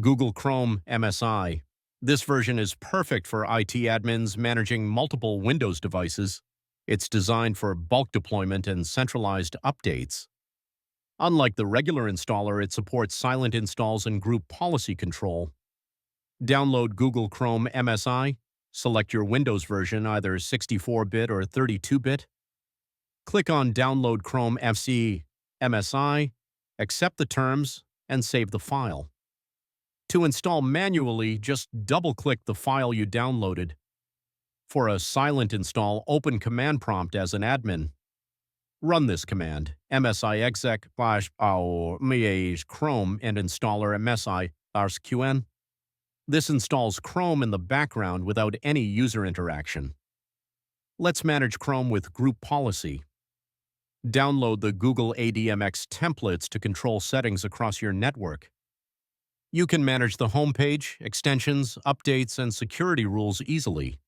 Google Chrome MSI. This version is perfect for IT admins managing multiple Windows devices. It's designed for bulk deployment and centralized updates. Unlike the regular installer, it supports silent installs and group policy control. Download Google Chrome MSI. Select your Windows version, either 64-bit or 32-bit. Click on Download Chrome MSI, accept the terms, and save the file. To install manually, just double-click the file you downloaded. For a silent install, open Command Prompt as an admin. Run this command, msi exec /is Chrome and installer MSI -qn. This installs Chrome in the background without any user interaction. Let's manage Chrome with group policy. Download the Google ADMX templates to control settings across your network. You can manage the homepage, extensions, updates, and security rules easily.